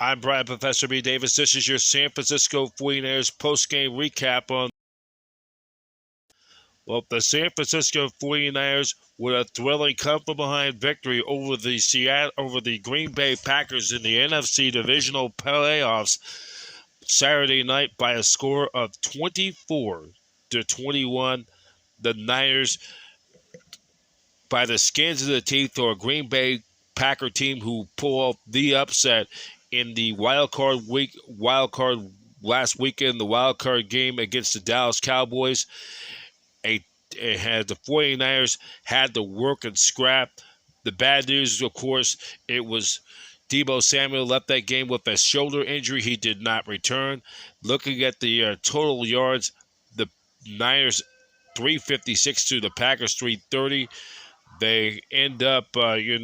I'm Brian Professor B. Davis. This is your San Francisco 49ers post-game recap on. Well, the San Francisco 49ers with a thrilling come-from-behind victory over the Green Bay Packers in the NFC Divisional playoffs Saturday night by a score of 24-21. The Niners, by the skins of the teeth, or a Green Bay Packer team who pull off the upset in the wild card last weekend, the wild card game against the Dallas Cowboys. The 49ers had to work and scrap. The bad news, of course, it was Deebo Samuel left that game with a shoulder injury. He did not return. Looking at the total yards, the Niners 356 to the Packers 330. They end up, in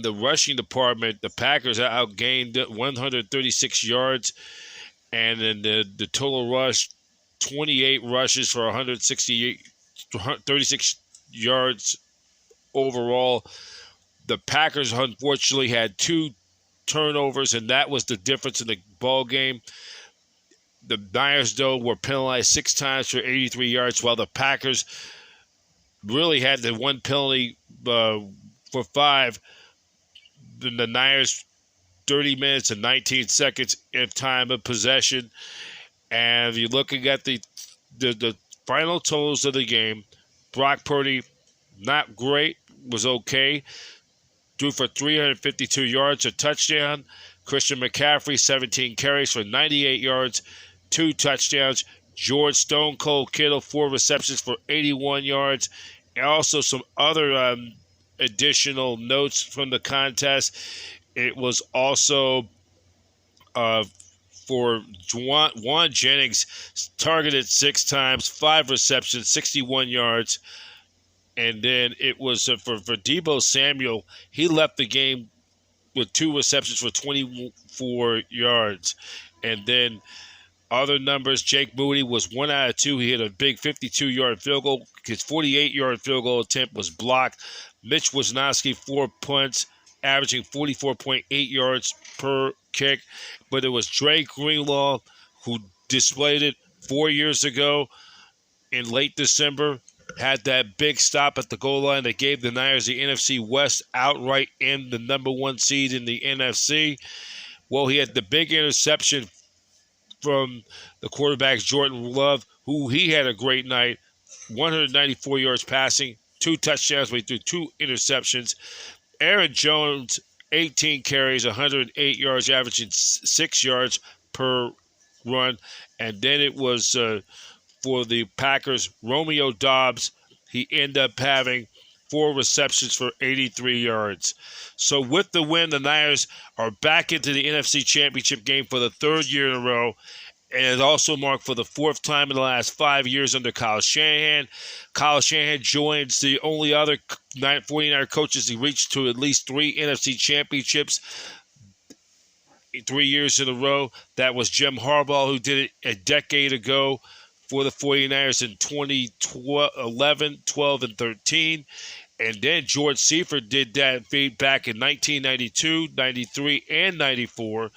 the rushing department, the Packers outgained 136 yards, and then the total rush, 28 rushes for 36 yards overall. The Packers, unfortunately, had 2 turnovers, and that was the difference in the ball game. The Niners, though, were penalized 6 times for 83 yards, while the Packers really had the 1 penalty for 5. The Niners, 30 minutes and 19 seconds of time of possession. And if you're looking at the final totals of the game, Brock Purdy, not great, was okay. Threw for 352 yards, a touchdown. Christian McCaffrey, 17 carries for 98 yards, 2 touchdowns. George Stone Cold Kittle, 4 receptions for 81 yards. And also some other additional notes from the contest. It was also for Juwan Jennings, targeted 6 times, 5 receptions, 61 yards. And then it was for Deebo Samuel. He left the game with 2 receptions for 24 yards. And then other numbers, Jake Moody was 1 out of 2. He hit a big 52-yard field goal. His 48-yard field goal attempt was blocked. Mitch Wisnowski, 4 punts, averaging 44.8 yards per kick. But it was Dre Greenlaw who displayed it 4 years ago in late December. Had that big stop at the goal line that gave the Niners the NFC West outright and the number 1 seed in the NFC. Well, he had the big interception from the quarterback, Jordan Love, who he had a great night. 194 yards passing, 2 touchdowns, but he threw 2 interceptions. Aaron Jones, 18 carries, 108 yards, averaging 6 yards per run. And then it was for the Packers, Romeo Doubs. He ended up having 4 receptions for 83 yards. So with the win, the Niners are back into the NFC Championship game for the 3rd year in a row, and it also marked for the 4th time in the last 5 years under Kyle Shanahan. Kyle Shanahan joins the only other 49er coaches who reached to at least 3 NFC Championships 3 years in a row. That was Jim Harbaugh, who did it a decade ago for the 49ers in 2011, 12, and 13. And then George Seifert did that back in 1992, 93, and 94.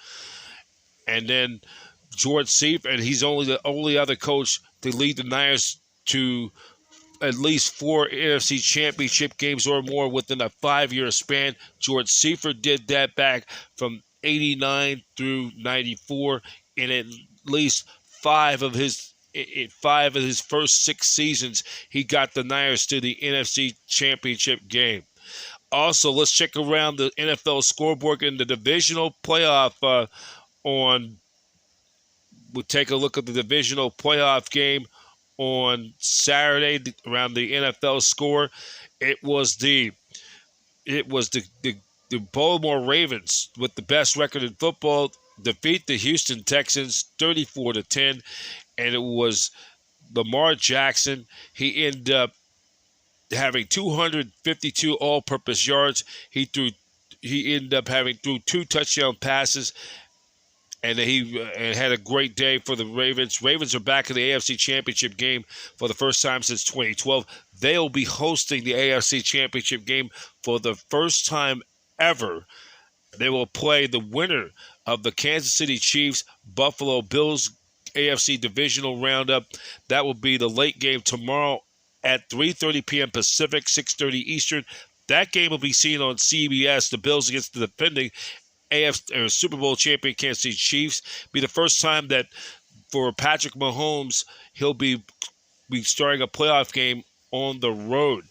And then George Seifert, and he's only the only other coach to lead the Niners to at least 4 NFC Championship games or more within a 5-year span. George Seifert did that back from 89 through 94, and at least 5 of his first 6 seasons, he got the Niners to the NFC Championship game. Also, let's check around the NFL scoreboard in the divisional playoff we'll take a look at the divisional playoff game on Saturday around the NFL score. It was the Baltimore Ravens, with the best record in football, defeat the Houston Texans 34-10. And it was Lamar Jackson. He ended up having 252 all-purpose yards. He ended up having 2 touchdown passes, and he had a great day for the Ravens. Ravens are back in the AFC Championship game for the first time since 2012. They'll be hosting the AFC Championship game for the first time ever They will play the winner of the Kansas City Chiefs Buffalo Bills AFC Divisional Roundup. That will be the late game tomorrow at 3:30 p.m. Pacific, 6:30 Eastern. That game will be seen on CBS. The Bills against the defending Super Bowl champion Kansas City Chiefs. Be the first time that for Patrick Mahomes he'll be starting a playoff game on the road,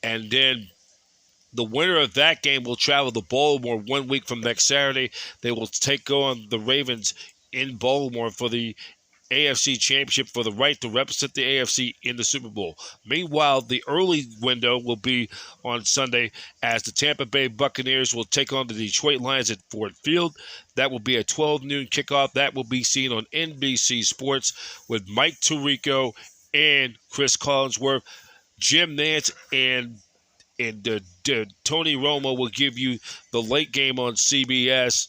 and then the winner of that game will travel to Baltimore 1 week from next Saturday. They will take on the Ravens in Baltimore for the AFC Championship for the right to represent the AFC in the Super Bowl. Meanwhile, the early window will be on Sunday as the Tampa Bay Buccaneers will take on the Detroit Lions at Ford Field. That will be a 12 noon kickoff. That will be seen on NBC Sports with Mike Tirico and Chris Collinsworth. Jim Nantz and Tony Romo will give you the late game on CBS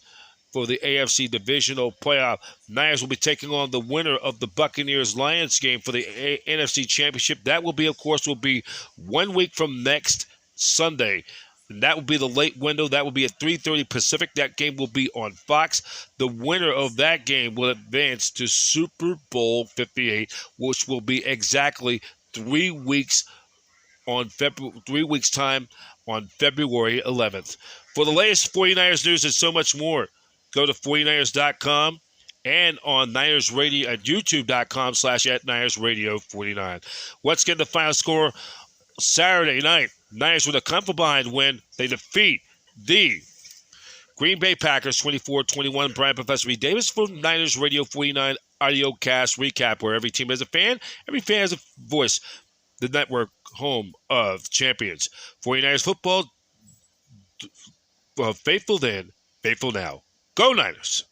for the AFC Divisional Playoff. Niners will be taking on the winner of the Buccaneers-Lions game for the NFC Championship. That will be 1 week from next Sunday. And that will be the late window. That will be at 3:30 Pacific. That game will be on Fox. The winner of that game will advance to Super Bowl 58, which will be exactly 3 weeks 3 weeks' time on February 11th. For the latest 49ers news and so much more, go to 49ers.com and on Niners Radio at youtube.com/@NinersRadio49. Let's get the final score Saturday night. Niners with a come from behind win. They defeat the Green Bay Packers 24-21. Brian Professor B. Davis from Niners Radio 49 audio cast recap, where every team has a fan, every fan has a voice. The network home of champions. 49ers football, faithful then, faithful now. Go Niners!